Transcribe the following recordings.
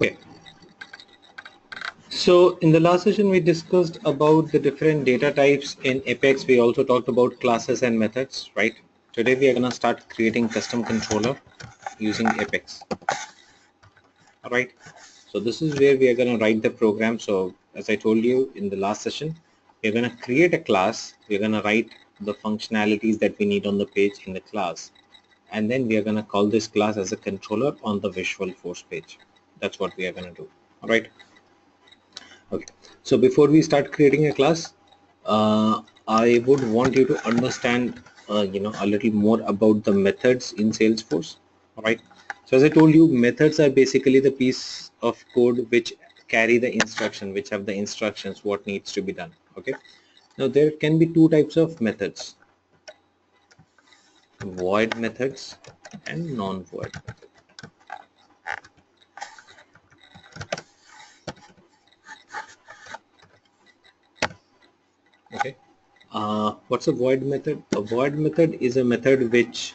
Okay, so in the last session we discussed about the different data types in Apex. We also talked about classes and methods, right? Today we are going to start creating custom controller using Apex. All right, so this is where we are going to write the program. So as I told you in the last session, we're going to create a class. We're going to write the functionalities that we need on the page in the class, and then we are going to call this class as a controller on the Visualforce page. That's what we are going to do. All right. Okay, so before we start creating a class, I would want you to understand, a little more about the methods in Salesforce. All right. So as I told you, methods are basically the piece of code which carry the instruction, which have the instructions, what needs to be done. Okay. Now there can be two types of methods: void methods and non-void methods. Okay. What's a void method? A void method is a method which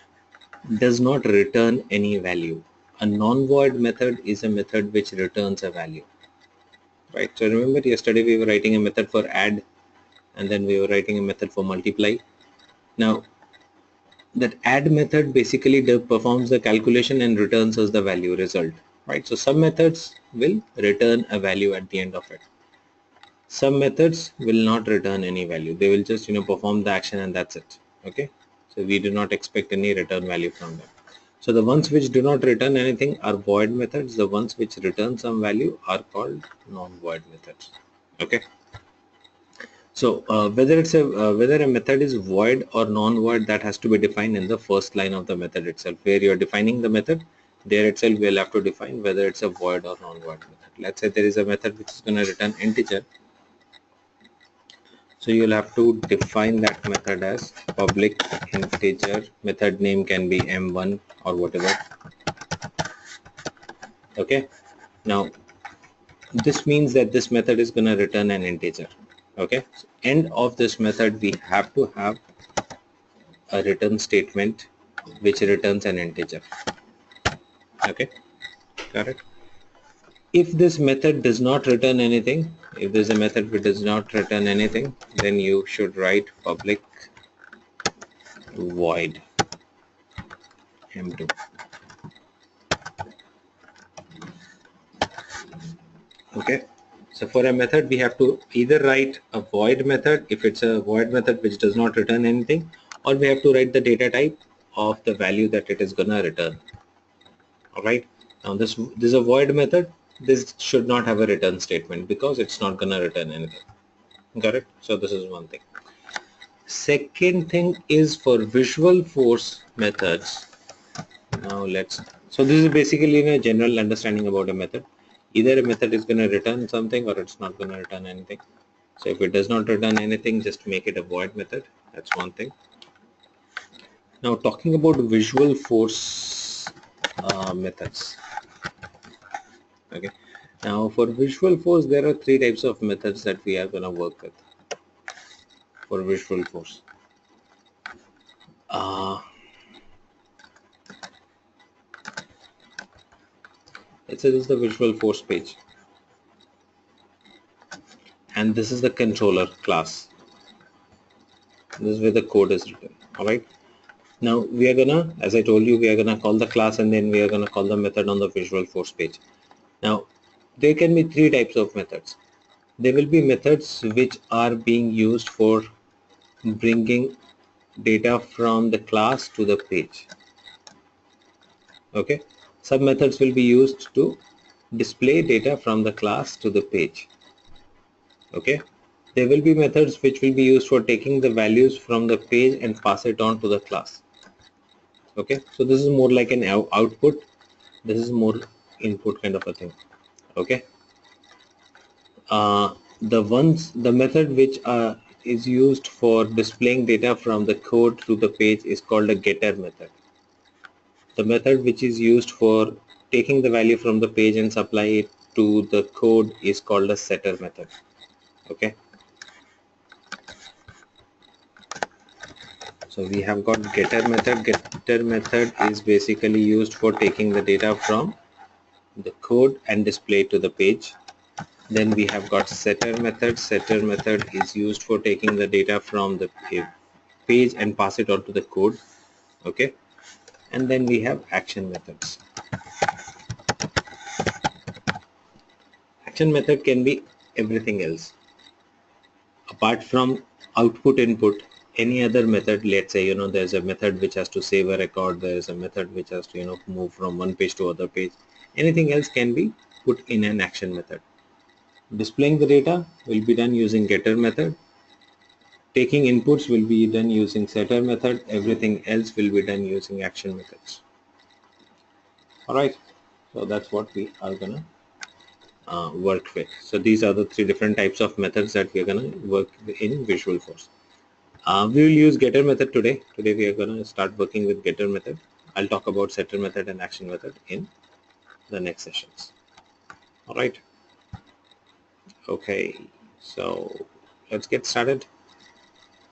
does not return any value. A non-void method is a method which returns a value, right? So remember yesterday we were writing a method for add, and then we were writing a method for multiply. Now that add method basically performs the calculation and returns us the value result, right? So some methods will return a value at the end of it. Some methods will not return any value. They will just perform the action and that's it. Okay, so we do not expect any return value from them. So the ones which do not return anything are void methods. The ones which return some value are called non-void methods. Okay, so whether a method is void or non-void, that has to be defined in the first line of the method itself. Where you're defining the method, there itself we'll have to define whether it's a void or non-void method. Let's say there is a method which is going to return integer. So you'll have to define that method as public integer. Method name can be m1 or whatever. Okay, now this means that this method is going to return an integer. Okay, so end of this method we have to have a return statement which returns an integer. Okay, got it. If this method does not return anything, if there's a method which does not return anything, then you should write public void m2. Okay, so for a method we have to either write a void method if it's a void method which does not return anything, or we have to write the data type of the value that it is gonna return. All right, now this is a void method. This should not have a return statement because it's not gonna return anything. Got it? So this is one thing. Second thing is for Visualforce methods. Now so this is basically a general understanding about a method. Either a method is going to return something or it's not going to return anything. So if it does not return anything, just make it a void method. That's one thing. Now talking about Visualforce methods. Okay. Now for Visualforce, there are three types of methods that we are going to work with for Visualforce. Let's say this is the Visualforce page, and this is the controller class. This is where the code is written. All right. Now we are gonna, as I told you, we are gonna call the class and then we are gonna call the method on the Visualforce page. Now there can be three types of methods. There will be methods which are being used for bringing data from the class to the page. Okay, some methods will be used to display data from the class to the page. Okay, there will be methods which will be used for taking the values from the page and pass it on to the class. Okay, so this is more like an output, this is more input kind of a thing. Okay, the method which is used for displaying data from the code to the page is called a getter method. The method which is used for taking the value from the page and supply it to the code is called a setter method. Okay, so we have got getter method. Getter method is basically used for taking the data from the code and display to the page. Then we have got setter method. Setter method is used for taking the data from the page and pass it on to the code. Okay, and then we have action methods. Action method can be everything else apart from output input. Any other method, let's say there's a method which has to save a record, there's a method which has to move from one page to other page. Anything else can be put in an action method. Displaying the data will be done using getter method. Taking inputs will be done using setter method. Everything else will be done using action methods. Alright, so that's what we are gonna work with. So these are the three different types of methods that we are gonna work in Visualforce. We will use getter method today. Today we are gonna start working with getter method. I'll talk about setter method and action method in the next sessions. Alright. Okay, so let's get started.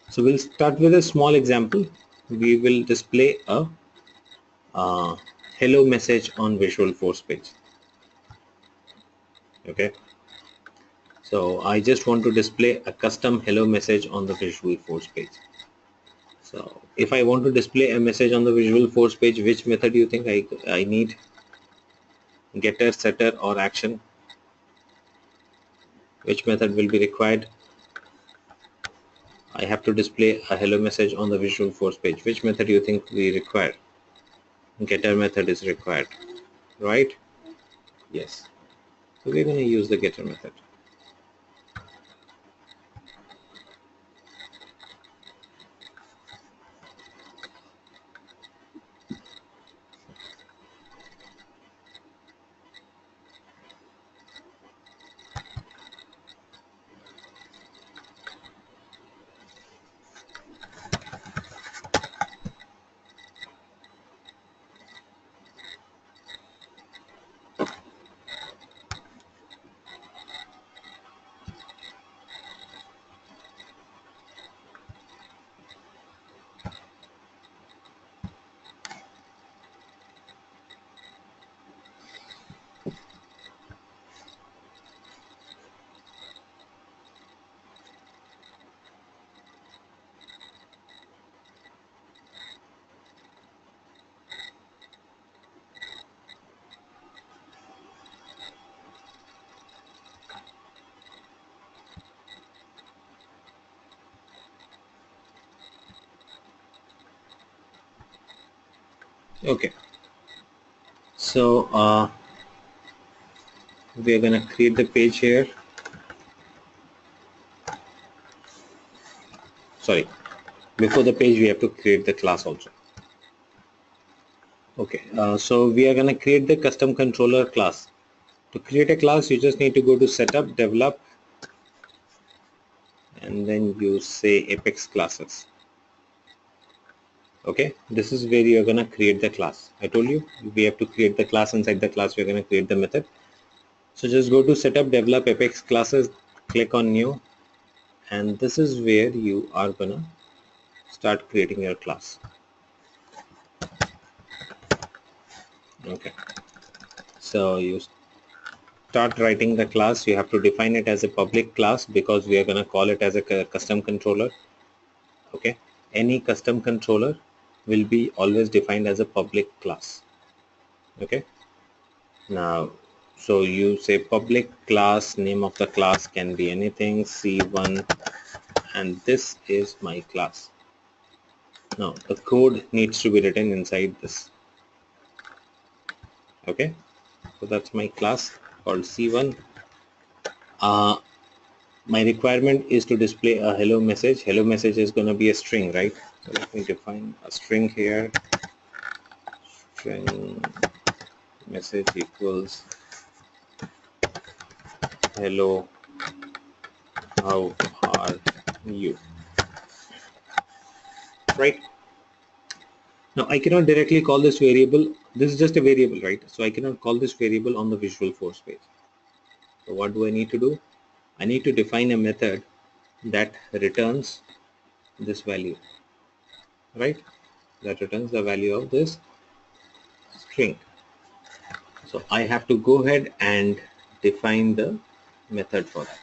So we'll start with a small example. We will display a hello message on Visualforce page. Okay, so I just want to display a custom hello message on the Visualforce page. So if I want to display a message on the Visualforce page, which method do you think I need? Getter, setter, or action? Which method will be required? I have to display a hello message on the Visualforce page. Which method do you think we require? Getter method is required, right? Yes. So we're going to use the getter method. Okay, so we're going to create the page here. Sorry, before the page we have to create the class also. Okay, so we are going to create the custom controller class. To create a class, you just need to go to setup, develop, and then you say Apex classes. Okay, this is where you're going to create the class. I told you we have to create the class. Inside the class we're going to create the method. So just go to setup, develop, Apex classes, click on new, and this is where you are going to start creating your class. Okay, so you start writing the class. You have to define it as a public class because we are going to call it as a custom controller. Okay, any custom controller will be always defined as a public class. Okay, now so you say public class, name of the class can be anything, C1, and this is my class. Now the code needs to be written inside this. Okay, so that's my class called C1. My requirement is to display a hello message. Hello message is going to be a string, right? So let me define a string here. String message equals hello, how are you? Right? Now I cannot directly call this variable. This is just a variable, right? So I cannot call this variable on the Visualforce page. So what do I need to do? I need to define a method that returns this value, right? That returns the value of this string. So I have to go ahead and define the method for that.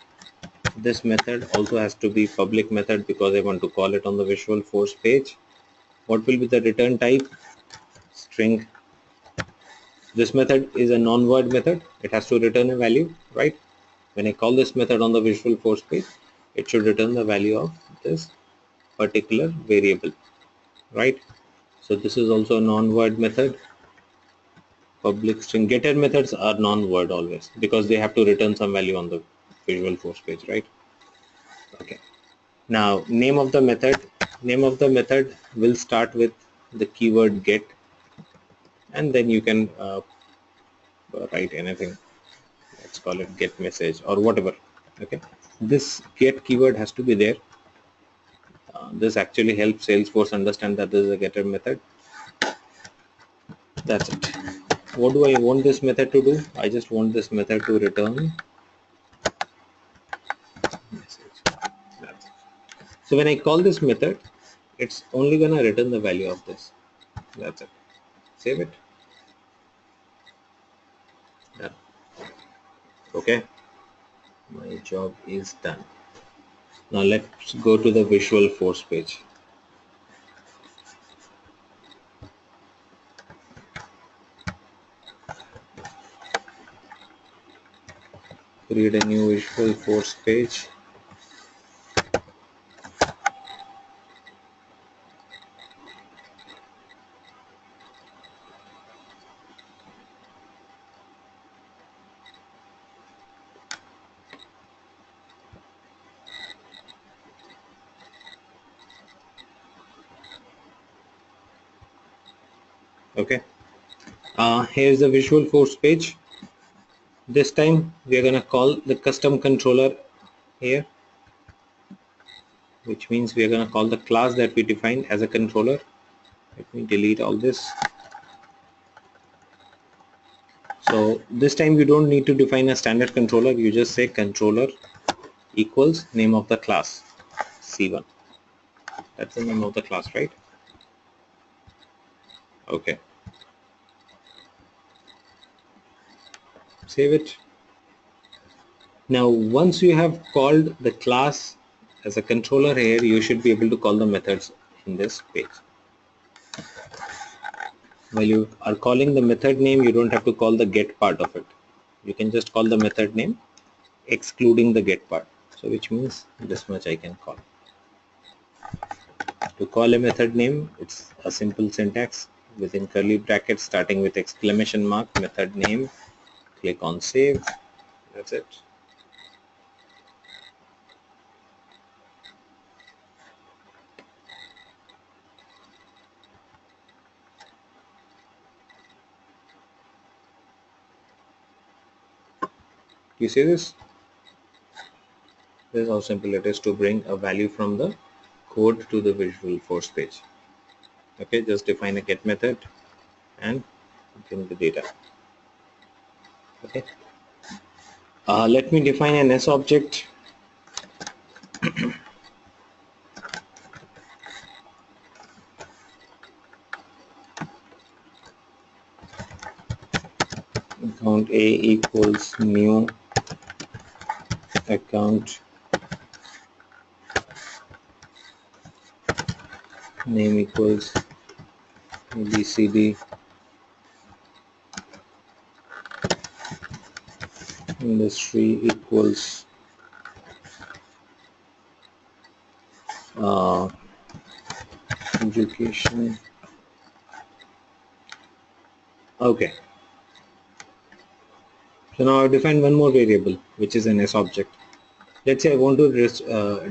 This method also has to be public method because I want to call it on the Visual Force page. What will be the return type? String. This method is a non-void method. It has to return a value, right? When I call this method on the Visual Force page, it should return the value of this particular variable, right? So this is also a non-void method. Public string. Getter methods are non-void always because they have to return some value on the Visual Force page, right? Okay. Now name of the method. Name of the method will start with the keyword get, and then you can write anything. Let's call it get message or whatever. Okay. This get keyword has to be there. This actually helps Salesforce understand that this is a getter method. That's it. What do I want this method to do? I just want this method to return message. That's it. So when I call this method, it's only gonna return the value of this. That's it. Save it. Done. Okay. My job is done. Now let's go to the Visual Force page. Create a new Visual Force page. Okay. Here's the Visual Force page. This time we are going to call the custom controller here, which means we are going to call the class that we defined as a controller. Let me delete all this. So this time you don't need to define a standard controller. You just say controller equals name of the class C1. That's the name of the class, right? Okay. Save it. Now once you have called the class as a controller here, you should be able to call the methods in this page. While you are calling the method name, you don't have to call the get part of it. You can just call the method name excluding the get part. So which means this much I can call. To call a method name, it's a simple syntax within curly brackets starting with exclamation mark, method name, click on save. That's it. You see this? This is how simple it is to bring a value from the code to the Visual Force page. Okay, just define a get method and bring the data. Okay. Let me define an S object. Account A equals new account name equals ABCD industry equals education. Okay. So now I've defined one more variable, which is an S object. Let's say I want to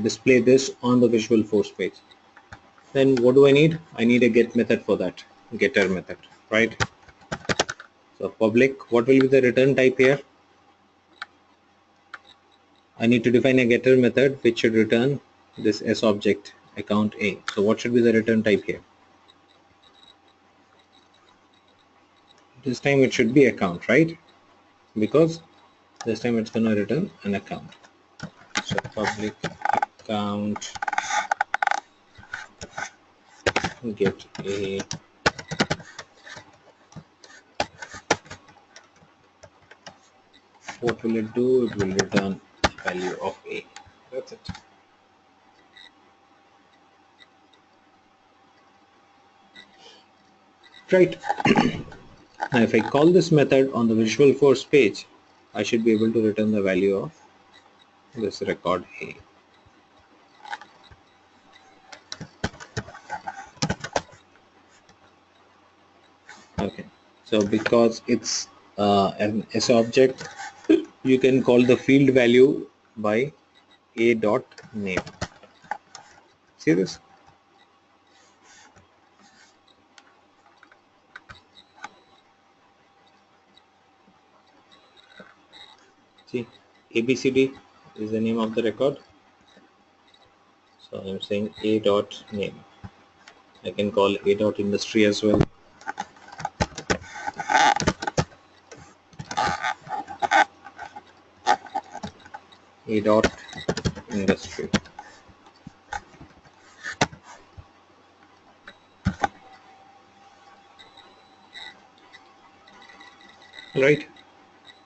display this on the Visual Force page. Then what do I need? I need a get method for that, getter method, right? So public, what will be the return type here? I need to define a getter method which should return this S object account A. So what should be the return type here? This time it should be account, right? Because this time it's going to return an account. So public account get A what will it do? It will return value of A. That's it. Right. Now if I call this method on the Visualforce page, I should be able to return the value of this record A. Okay, so because it's an S object, you can call the field value by A dot name. See this? See, ABCD is the name of the record. So I'm saying A dot name. I can call A dot industry as well. A dot industry. Right.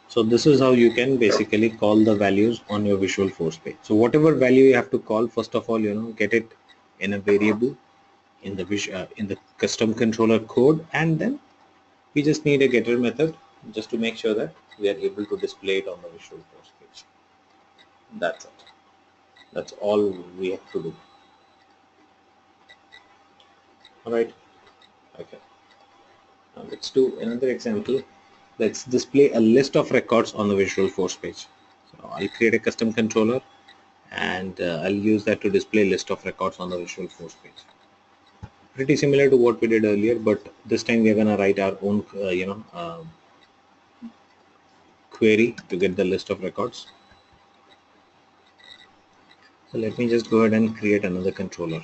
So this is how you can basically call the values on your Visualforce page. So whatever value you have to call, first of all, get it in a variable in the custom controller code, and then we just need a getter method just to make sure that we are able to display it on the Visualforce page. That's it. That's all we have to do. All right. Okay. Now let's do another example. Let's display a list of records on the Visualforce page. So I'll create a custom controller, and I'll use that to display a list of records on the Visualforce page. Pretty similar to what we did earlier, but this time we're gonna write our own, query to get the list of records. So let me just go ahead and create another controller.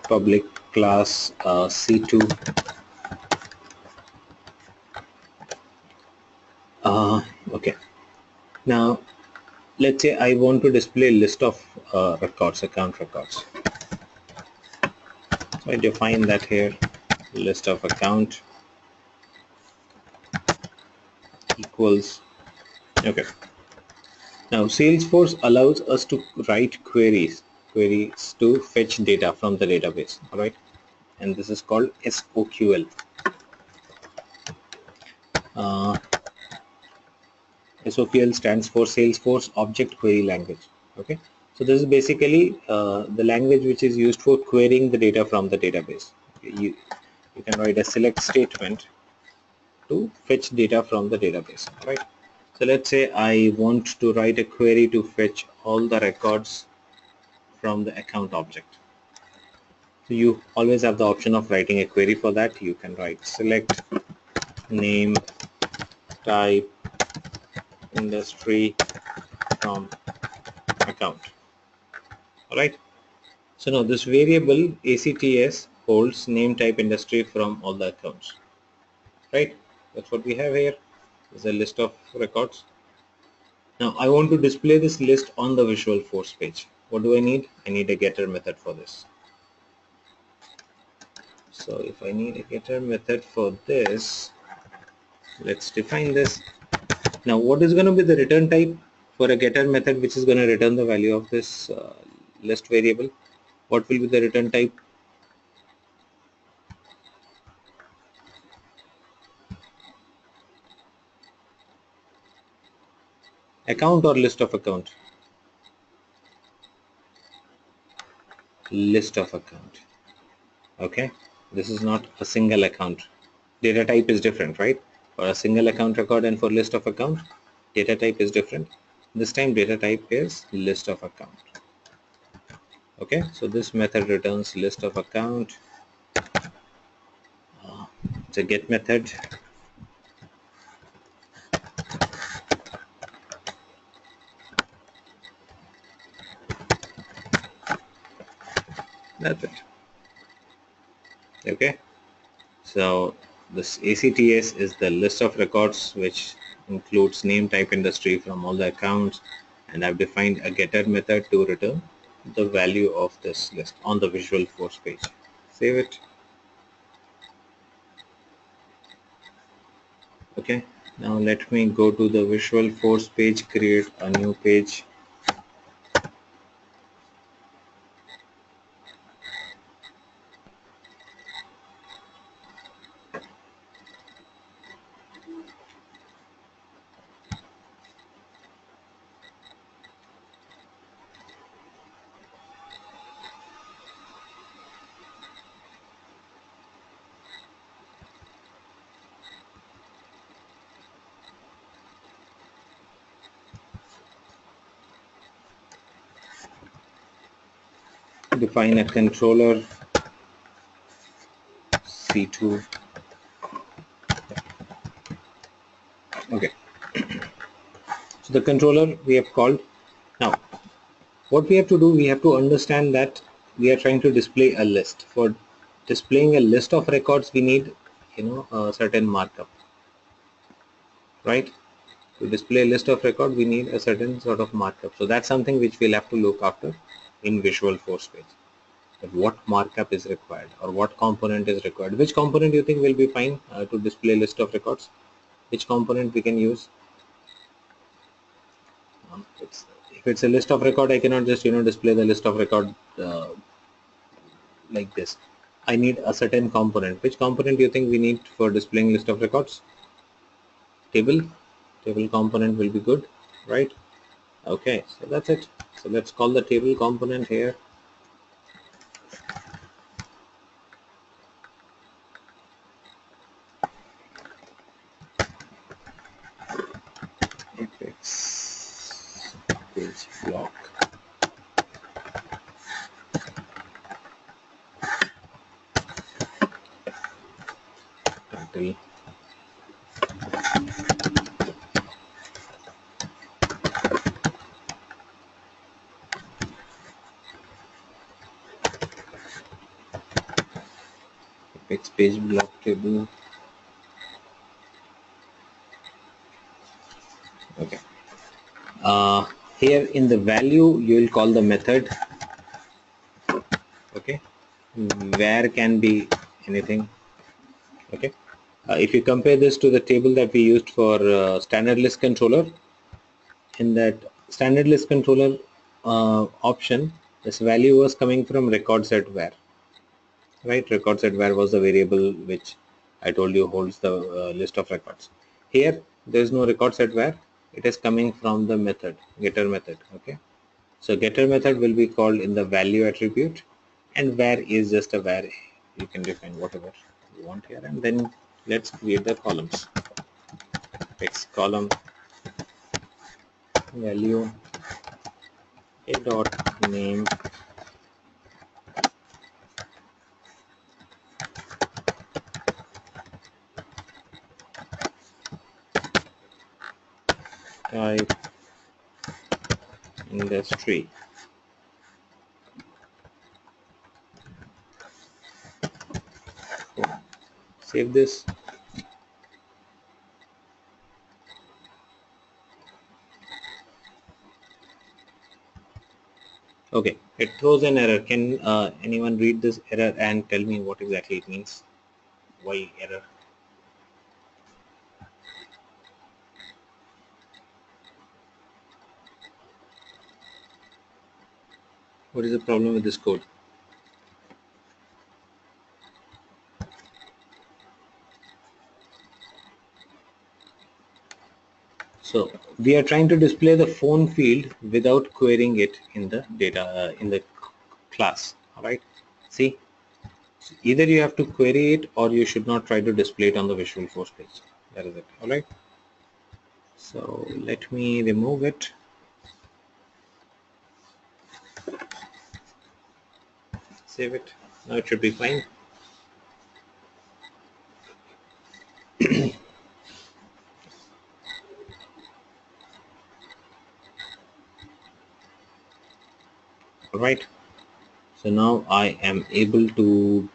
Public class C2. Okay. Now let's say I want to display a list of records, account records. So I define that here, list of account equals. Okay. Now Salesforce allows us to write queries to fetch data from the database. All right, and this is called SOQL. SOQL stands for Salesforce Object Query Language. Okay, so this is basically the language which is used for querying the data from the database. Okay, you can write a select statement to fetch data from the database. All right. So let's say I want to write a query to fetch all the records from the account object. So you always have the option of writing a query for that. You can write select name type industry from account. All right. So now this variable ACTS holds name type industry from all the accounts. Right. That's what we have here. Is a list of records. Now I want to display this list on the Visualforce page. What do I need? I need a getter method for this. So if I need a getter method for this, let's define this. Now what is going to be the return type for a getter method which is going to return the value of this list variable? What will be the return type? Account or list of account? List of account. Okay, this is not a single account. Data type is different, right? For a single account record and for list of account, data type is different. This time data type is list of account. Okay, so this method returns list of account. It's a get method. That's it. Okay. So this ACTS is the list of records which includes name, type, industry from all the accounts, and I've defined a getter method to return the value of this list on the Visual Force page. Save it. Okay. Now let me go to the Visual Force page, create a new page. Define a controller C2. Okay. So the controller we have called. Now what we have to do, we have to understand that we are trying to display a list. For displaying a list of records, we need, a certain markup, right? To display a list of record, we need a certain sort of markup. So that's something which we'll have to look after in Visual Force page. That what markup is required or what component is required. Which component do you think will be fine to display list of records? Which component we can use? If it's a list of record, I cannot just display the list of record like this. I need a certain component. Which component do you think we need for displaying list of records? Table component will be good, right? Okay, so that's it. So let's call the table component here. Apex page block. Title. Apex page block table. Okay. Here in the value you will call the method. Okay. Where can be anything. Okay. If you compare this to the table that we used for standard list controller, in that standard list controller option, this value was coming from record set where, right? Record set where was the variable which I told you holds the list of records. Here there is no record set where, it is coming from the method, getter method. Okay, so getter method will be called in the value attribute, and where is just a where. You can define whatever you want here, and then let's create the columns. Text column value a dot name type industry. Save this. Okay, it throws an error. Can anyone read this error and tell me what exactly it means? Why error? What is the problem with this code? So we are trying to display the phone field without querying it in the data in the class. All right. See, so either you have to query it or you should not try to display it on the Visual Force page. That is it. All right. So let me remove it. Save it. Now it should be fine. All right. So now I am able to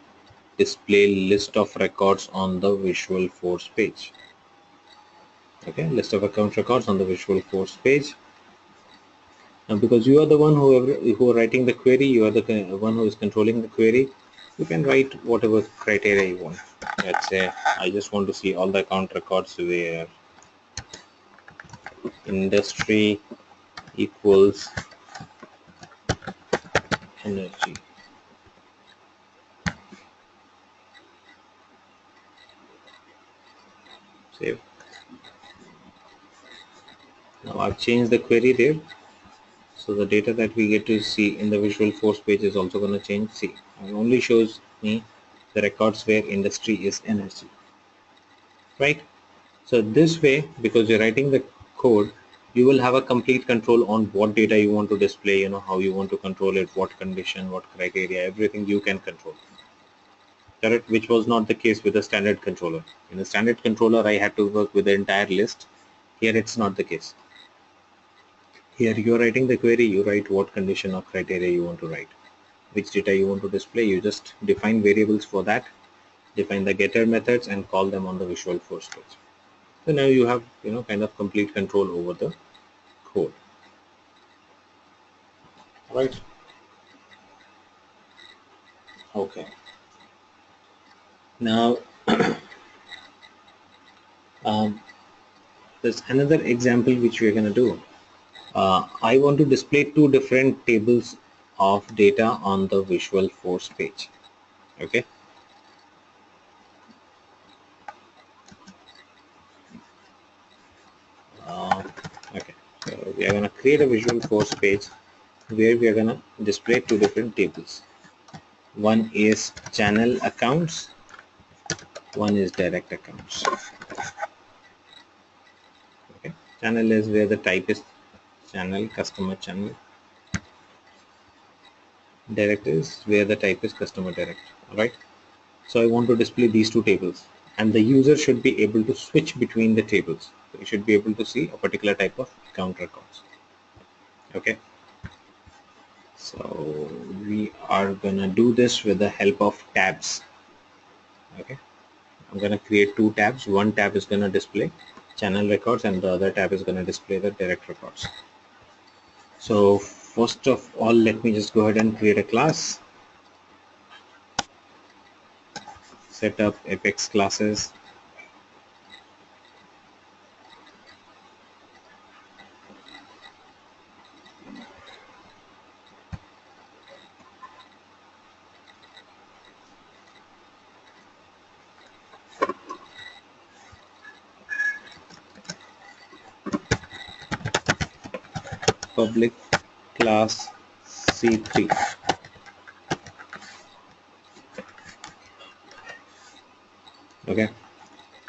display list of records on the Visual Force page. Okay, list of account records on the Visual Force page. Now, because you are the one who are writing the query, you are the one who is controlling the query, you can write whatever criteria you want. Let's say I just want to see all the account records where industry equals energy. Save. Now I've changed the query there. So the data that we get to see in the Visual Force page is also going to change. See, it only shows me the records where industry is energy. Right? So this way, because you're writing the code, you will have a complete control on what data you want to display, how you want to control it, what condition, what criteria, everything you can control. Correct? Which was not the case with a standard controller. In a standard controller, I had to work with the entire list. Here, it's not the case. Here, you're writing the query, you write what condition or criteria you want to write, which data you want to display. You just define variables for that, define the getter methods, and call them on the Visual Force page. So now you have, kind of complete control over the code. Right? Okay. Now, there's another example which we're going to do. I want to display two different tables of data on the Visual Force page. Okay. Okay. So we are going to create a Visual Force page where we are going to display two different tables. One is channel accounts, one is direct accounts. Okay. Channel is where the type is channel, customer channel. Direct is where the type is customer direct. Alright. So I want to display these two tables, and the user should be able to switch between the tables. So you should be able to see a particular type of account records. Okay. So we are gonna do this with the help of tabs. Okay. I'm gonna create two tabs. One tab is gonna display channel records, and the other tab is gonna display the direct records. So first of all, let me just go ahead and create a class. Set up Apex classes. Public class C3. Okay.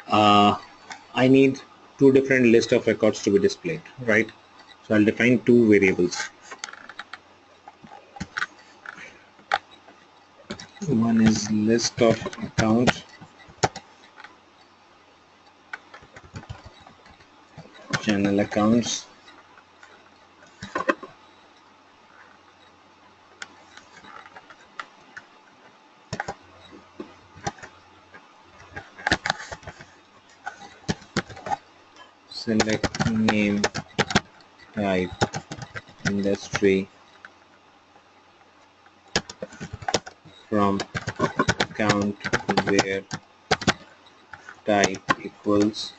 I need two different list of records to be displayed, right? So I'll define two variables. One is list of accounts, channel accounts. Select name, type, industry from account where type equals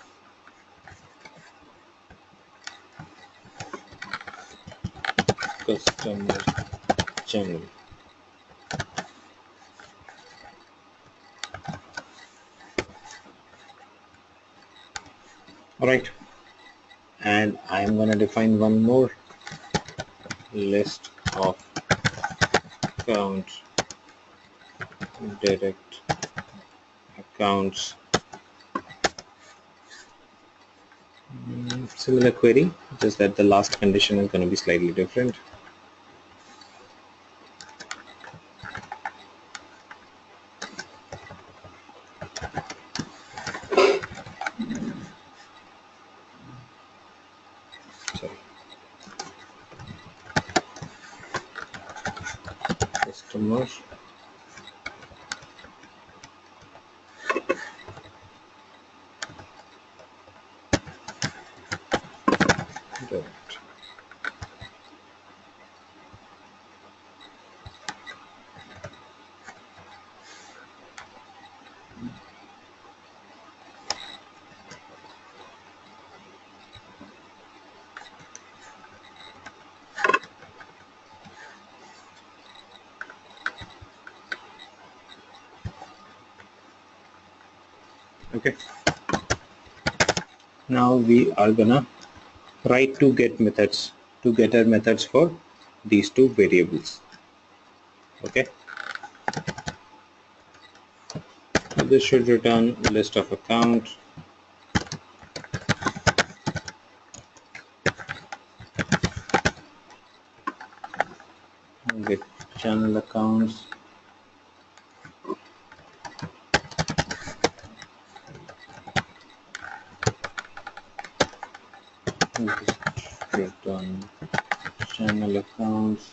customer channel. Alright, and I'm going to define one more list of accounts, direct accounts. Similar query, just that the last condition is going to be slightly different. Sorry. Just customer. Direct. Okay. Now we are gonna write two get methods, two getter methods for these two variables. Okay. So this should return list of accounts. Get channel accounts. Return channel accounts.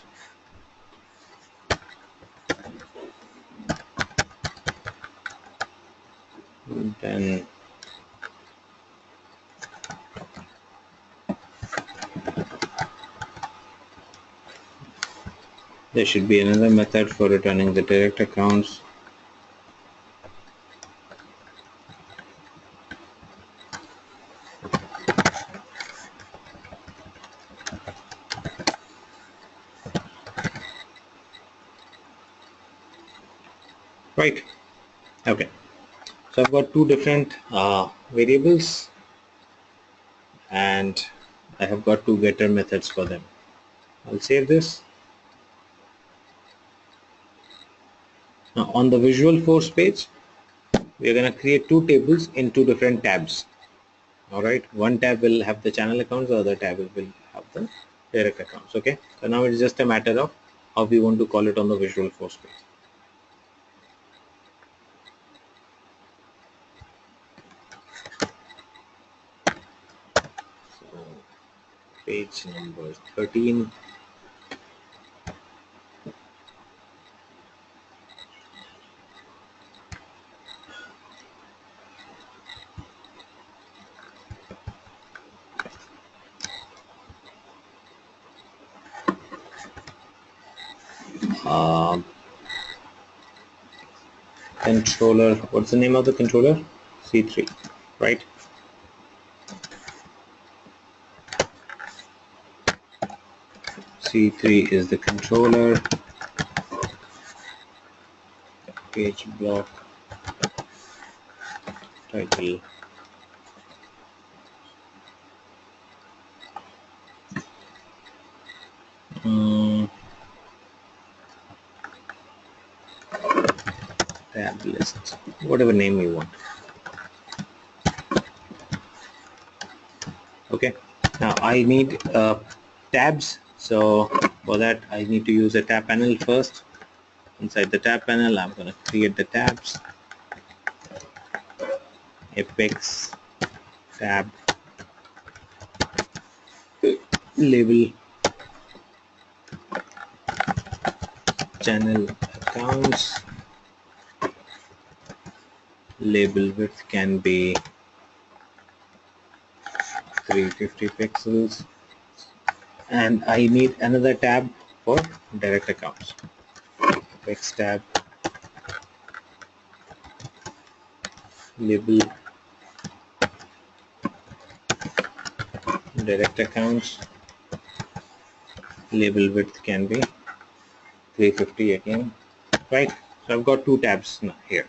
Then there should be another method for returning the direct accounts. Right. Okay. So I've got two different variables, and I have got two getter methods for them. I'll save this. Now on the Visual Force page, we're going to create two tables in two different tabs. All right, one tab will have the channel accounts, the other tab will have the direct accounts. Okay, so now it's just a matter of how we want to call it on the Visual Force page. So page number 13. Controller, what's the name of the controller? C3, right? C3 is the controller. Page block title. Tab list, whatever name you want. Okay, now I need tabs, so for that I need to use a tab panel first. Inside the tab panel, I'm going to create the tabs. Apex tab, label channel accounts, label width can be 350 pixels, and I need another tab for direct accounts. Apex tab, label direct accounts, label width can be 350 again, right? So I've got two tabs now here.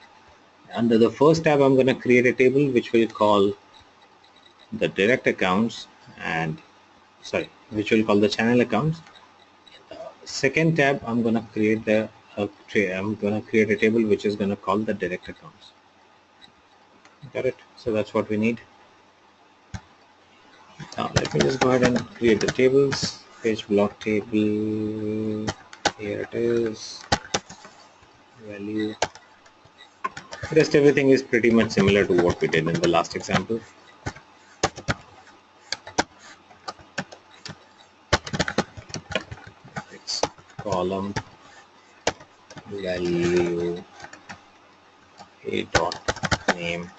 Under the first tab, I'm going to create a table which will call the direct accounts which will call the channel accounts. Second tab, I'm going to create a table which is going to call the direct accounts. Got it? So that's what we need. Now let me just go ahead and create the tables. Page block table, here it is, value. Rest everything is pretty much similar to what we did in the last example. It's column value a dot name.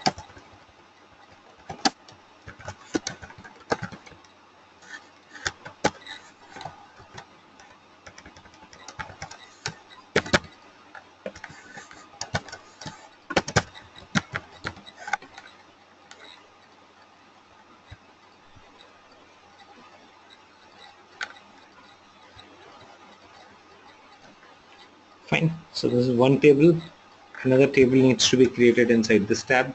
Fine. So this is one table. Another table needs to be created inside this tab,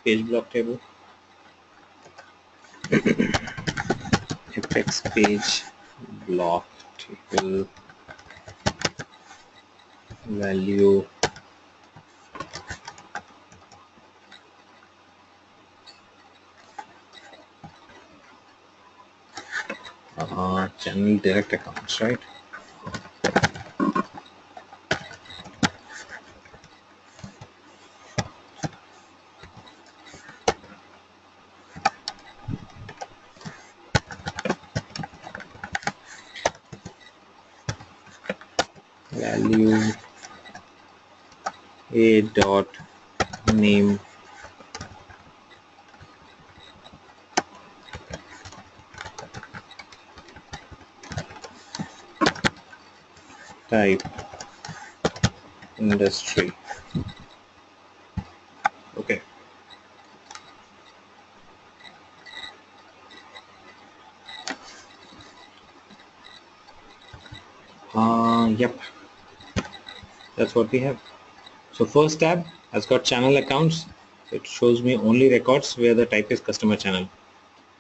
page block table. Apex page block table value channel direct accounts, right? Value a dot name type industry. Okay. Yep, that's what we have. So first tab has got channel accounts. It shows me only records where the type is customer channel,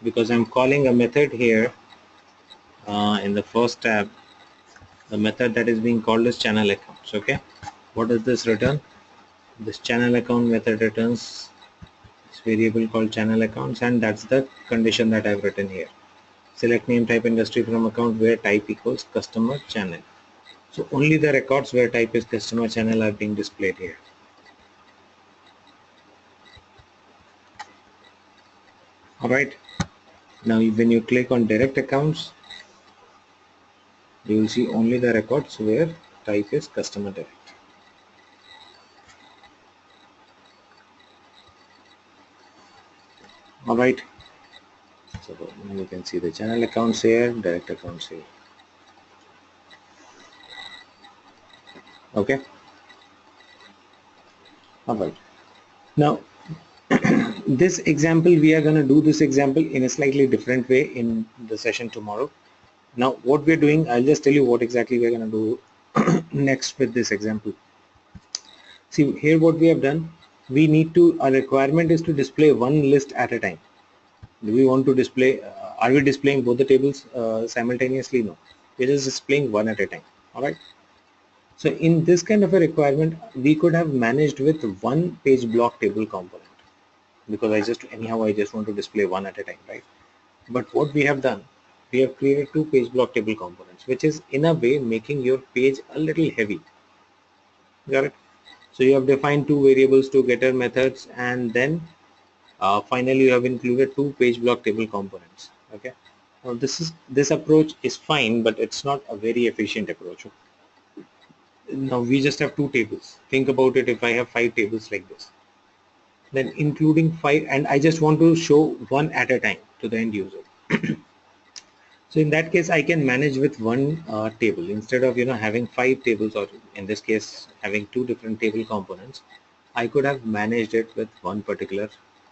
because I'm calling a method here in the first tab. The method that is being called is channel accounts. Okay, what does this return? This channel account method returns this variable called channel accounts, and that's the condition that I've written here. Select name type industry from account where type equals customer channel. So only the records where type is customer channel are being displayed here. Alright, now when you click on direct accounts, you will see only the records where type is customer direct. Alright, so you can see the channel accounts here, direct accounts here. Okay. Alright, now this example, we are going to do this example in a slightly different way in the session tomorrow. Now what we're doing, I'll just tell you what exactly we're going to do next with this example. See here what we have done, we need to, our requirement is to display one list at a time. Do we want to display, are we displaying both the tables simultaneously? No, we're just displaying one at a time. Alright. So in this kind of a requirement, we could have managed with one page block table component, because I just want to display one at a time, right? But what we have done, we have created two page block table components, which is in a way making your page a little heavy. Got it? So you have defined two variables, two getter methods, and then finally you have included two page block table components. Okay. Now this approach is fine, but it's not a very efficient approach. Now we just have two tables. Think about it, if I have 5 tables like this, then including 5, and I just want to show one at a time to the end user. So in that case, I can manage with one table instead of having 5 tables, or in this case having 2 different table components. I could have managed it with one particular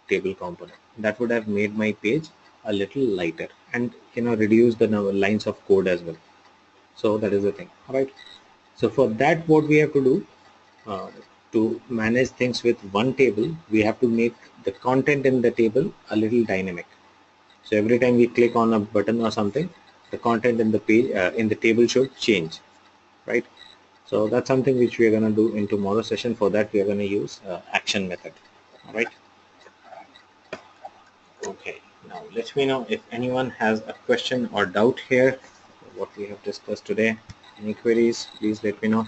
table component. That would have made my page a little lighter and reduce the lines of code as well. So that is the thing. All right. So for that, what we have to do to manage things with one table, we have to make the content in the table a little dynamic. So every time we click on a button or something, the content in the page in the table should change, right? So that's something which we are going to do in tomorrow's session. For that, we are going to use action method. All right. Okay. Now let me know if anyone has a question or doubt here, what we have discussed today. Any queries? Please let me know.